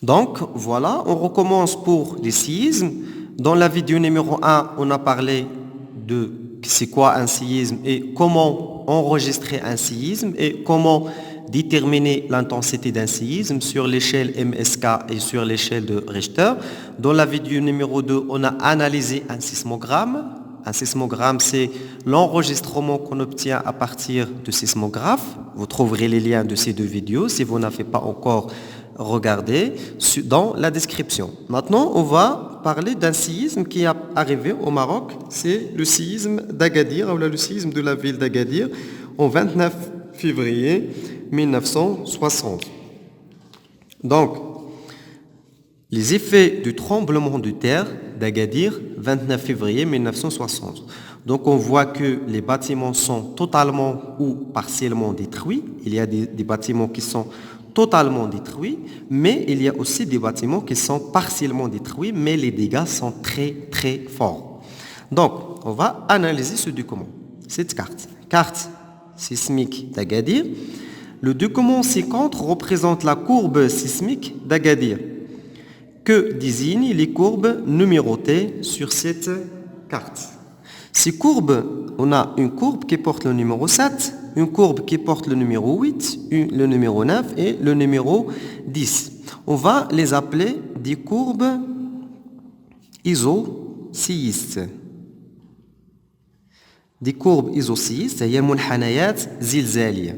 Donc, voilà, on recommence pour les séismes. Dans la vidéo numéro 1, on a parlé de c'est quoi un séisme et comment enregistrer un séisme et comment déterminer l'intensité d'un séisme sur l'échelle MSK et sur l'échelle de Richter. Dans la vidéo numéro 2, on a analysé un sismogramme. Un sismogramme, c'est l'enregistrement qu'on obtient à partir de sismographe. Vous trouverez les liens de ces deux vidéos si vous n'avez pas encore regardé dans la description. Maintenant, on va parler d'un séisme qui est arrivé au Maroc. C'est le séisme d'Agadir, ou le séisme de la ville d'Agadir, au 29 février 1960. Donc, les effets du tremblement de terre d'Agadir, 29 février 1960. Donc on voit que les bâtiments sont totalement ou partiellement détruits. Il y a des bâtiments qui sont totalement détruits, mais il y a aussi des bâtiments qui sont partiellement détruits, mais les dégâts sont très très forts. Donc on va analyser ce document, cette carte sismique d'Agadir. Le document ci-contre représente la courbe sismique d'Agadir, que désignent les courbes numérotées sur cette carte. Ces courbes, on a une courbe qui porte le numéro 7, une courbe qui porte le numéro 8, le numéro 9 et le numéro 10. On va les appeler des courbes isoséistes. Des courbes isoséistes, il y a munhanayat zilzaliya.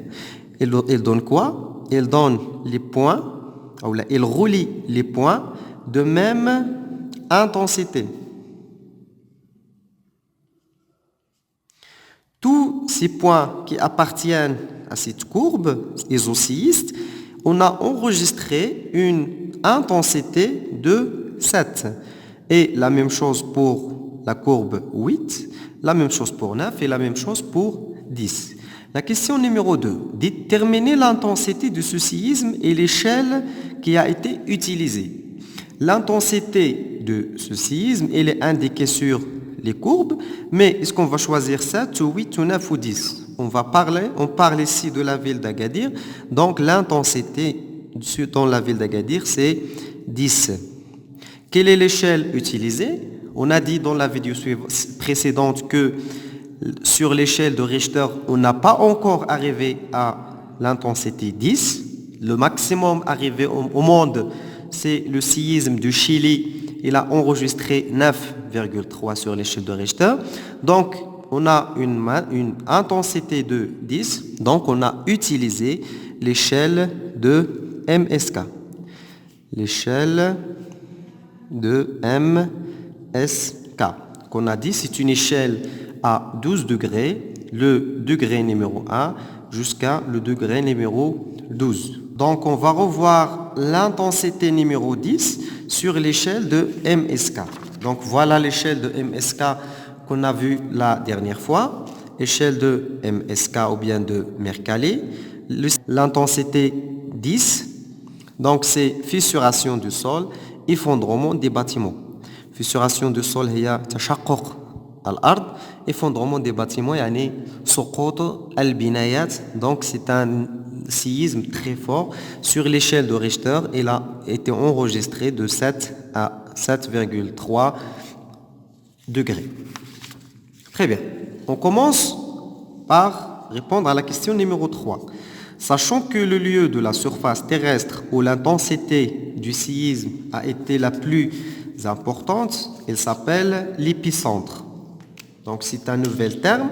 Elles donnent quoi? Elles donnent les points, ou là, elles relient les points de même intensité. Tous ces points qui appartiennent à cette courbe isoséiste, on a enregistré une intensité de 7. Et la même chose pour la courbe 8, la même chose pour 9 et la même chose pour 10. La question numéro 2. Déterminer l'intensité de ce séisme et l'échelle qui a été utilisée. L'intensité de ce séisme, elle est indiquée sur les courbes, mais est-ce qu'on va choisir 7 ou 8 ou 9 ou 10? On parle ici de la ville d'Agadir, donc l'intensité dans la ville d'Agadir, c'est 10. Quelle est l'échelle utilisée? On a dit dans la vidéo précédente que sur l'échelle de Richter, on n'a pas encore arrivé à l'intensité 10. Le maximum arrivé au monde, c'est le séisme du Chili. Il a enregistré 9,3 sur l'échelle de Richter. Donc, on a une intensité de 10. Donc, on a utilisé l'échelle de MSK. L'échelle de MSK. Qu'on a dit, c'est une échelle à 12 degrés, le degré numéro 1 jusqu'à le degré numéro 12. Donc, on va revoir l'intensité numéro 10 sur l'échelle de MSK. Donc, voilà l'échelle de MSK qu'on a vue la dernière fois. Échelle de MSK ou bien de Mercalli. L'intensité 10. Donc, c'est fissuration du sol, effondrement des bâtiments. Fissuration du sol, il y a tashaqquq al-ard, effondrement des bâtiments, yani suqut al-binayat. Donc, c'est un séisme très fort. Sur l'échelle de Richter, il a été enregistré de 7 à 7,3 degrés. Très bien. On commence par répondre à la question numéro 3. Sachant que le lieu de la surface terrestre où l'intensité du séisme a été la plus importante, il s'appelle l'épicentre. Donc c'est un nouvel terme.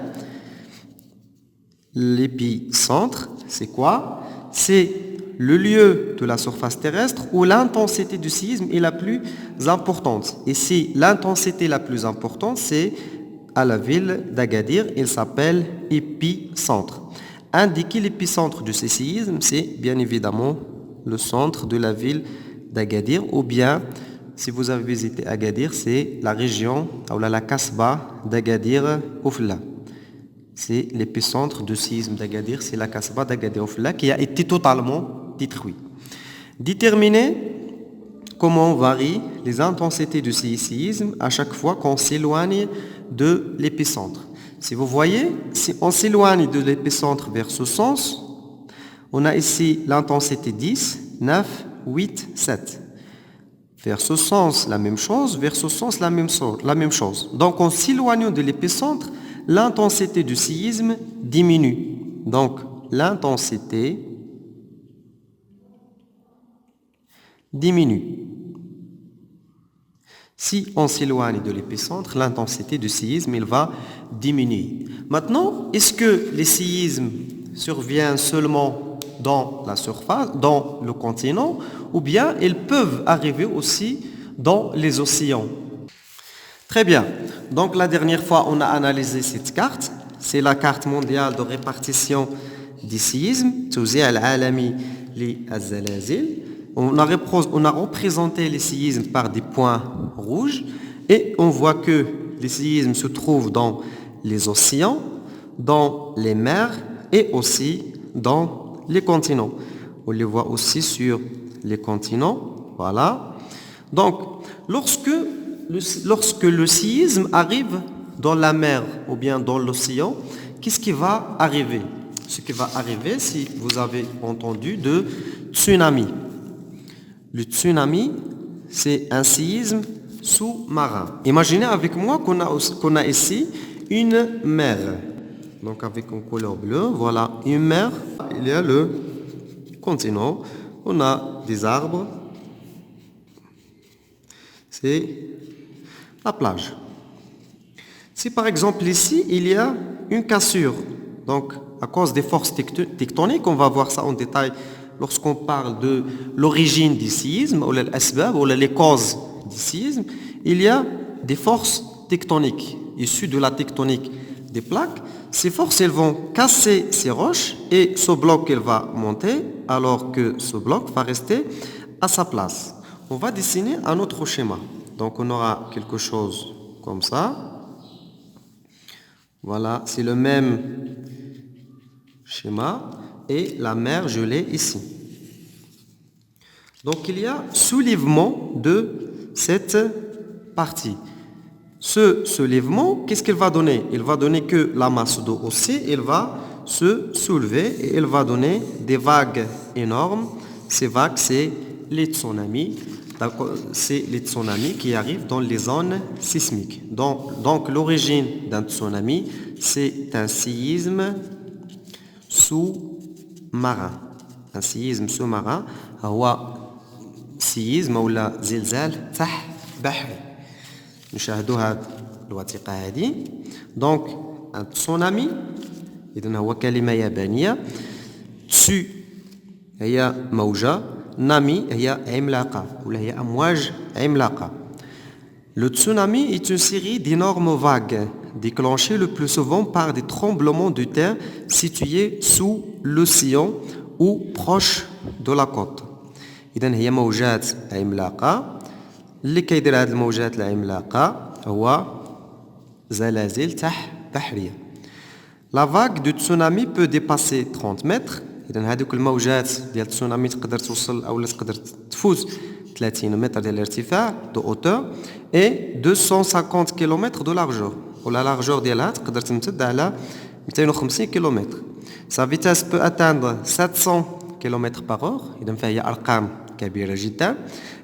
L'épicentre, c'est quoi? C'est le lieu de la surface terrestre où l'intensité du séisme est la plus importante. Et si l'intensité la plus importante, c'est à la ville d'Agadir, il s'appelle épicentre. Indiquer l'épicentre de ce séisme, c'est bien évidemment le centre de la ville d'Agadir, ou bien, si vous avez visité Agadir, c'est la région, ou la Kasba d'Agadir Oufla. C'est l'épicentre du séisme d'Agadir, c'est la Kasba d'Agadir Oufla qui a été totalement détruit. Déterminer comment varient les intensités du séisme à chaque fois qu'on s'éloigne de l'épicentre. Si vous voyez, si on s'éloigne de l'épicentre vers ce sens, on a ici l'intensité 10, 9, 8, 7. vers ce sens, la même chose, vers ce sens, la même chose. Donc, en s'éloignant de l'épicentre, l'intensité du séisme diminue. Donc, l'intensité diminue. Si on s'éloigne de l'épicentre, l'intensité du séisme, il va diminuer. Maintenant, est-ce que les séismes surviennent seulement dans la surface, dans le continent, ou bien ils peuvent arriver aussi dans les océans? Très bien. Donc la dernière fois, on a analysé cette carte. C'est la carte mondiale de répartition des séismes, توزيع العالمي للزلازل. On a représenté les séismes par des points rouges et on voit que les séismes se trouvent dans les océans, dans les mers et aussi dans les continents. On les voit aussi sur les continents. Voilà. Donc, lorsque le séisme arrive dans la mer ou bien dans l'océan, qu'est-ce qui va arriver? Ce qui va arriver, si vous avez entendu, de tsunami. Le tsunami, c'est un séisme sous-marin. Imaginez avec moi qu'on a ici une mer. Donc avec une couleur bleue, voilà une mer. Il y a le continent. On a des arbres. C'est la plage. Si par exemple ici, il y a une cassure, donc à cause des forces tectoniques, on va voir ça en détail lorsqu'on parle de l'origine du séisme, ou les causes du séisme, il y a des forces tectoniques issues de la tectonique des plaques. Ces forces, elles vont casser ces roches et ce bloc, il va monter alors que ce bloc va rester à sa place. On va dessiner un autre schéma. Donc on aura quelque chose comme ça. Voilà, c'est le même schéma. Et la mer, je l'ai ici. Donc, il y a soulèvement de cette partie. Ce soulèvement, qu'est-ce qu'il va donner? Il va donner que la masse d'eau aussi, elle va se soulever et elle va donner des vagues énormes. Ces vagues, c'est les tsunamis. C'est les tsunamis qui arrivent dans les zones sismiques. Donc l'origine d'un tsunami, c'est un séisme sous-marin. Un séisme sous-marin هو سيزم ولا زلزال تحت بحري. نشاهدوا هذه الوثيقة هذه. Donc un tsunami إذن هو كلمة يابانية. تسو هي موجة، نامي هي عملاقة ولا هي أمواج عملاقة. Le tsunami est une série d'énormes vagues déclenchées le plus souvent par des tremblements de terre situés sous l'océan ou proches de la côte. إذن هي موجات عملاقة. اللي كيدير هذه الموجات العملاقة هو زلازل تحت بحرية. La vague de tsunami peut dépasser 30 mètres. إذن هذوك الموجات ديال التسونامي تقدر توصل أو تقدر تفوت 30 متر ديال الارتفاع de hauteur et 250 km de largeur. ولا largeur ديالها تقدر تمتد على 250 km. Sa vitesse peut atteindre 700 km par heure. إذن فهي أرقام كبيرة جدا.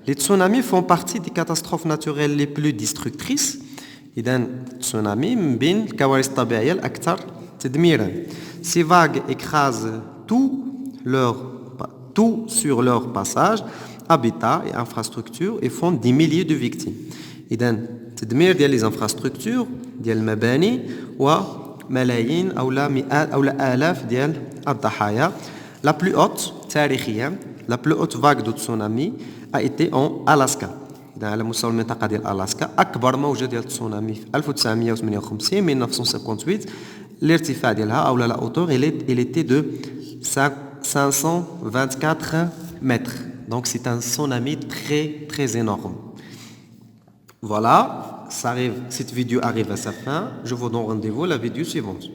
Les tsunamis font partie des catastrophes naturelles les plus destructrices. إذن tsunami من بين الكوارث الطبيعية الأكثر تدميرا. Ces vagues écrasent tout sur leur passage, habitat et infrastructures et font des milliers de victimes. إذن تدمير ديال les infrastructures ديال المباني وملايين أو مئات أو آلاف ديال الضحايا. La plus haute تاريخيا la plus haute vague de tsunami a été en Alaska. إذن على مستوى المنطقة ديال ألاسكا أكبر موجة ديال التسونامي في 1958 1958 l'irtifa ديالها أو la hauteur elle était de 524 mètres. Donc c'est un tsunami très très énorme. Voilà, cette vidéo arrive à sa fin. Je vous donne rendez-vous à la vidéo suivante.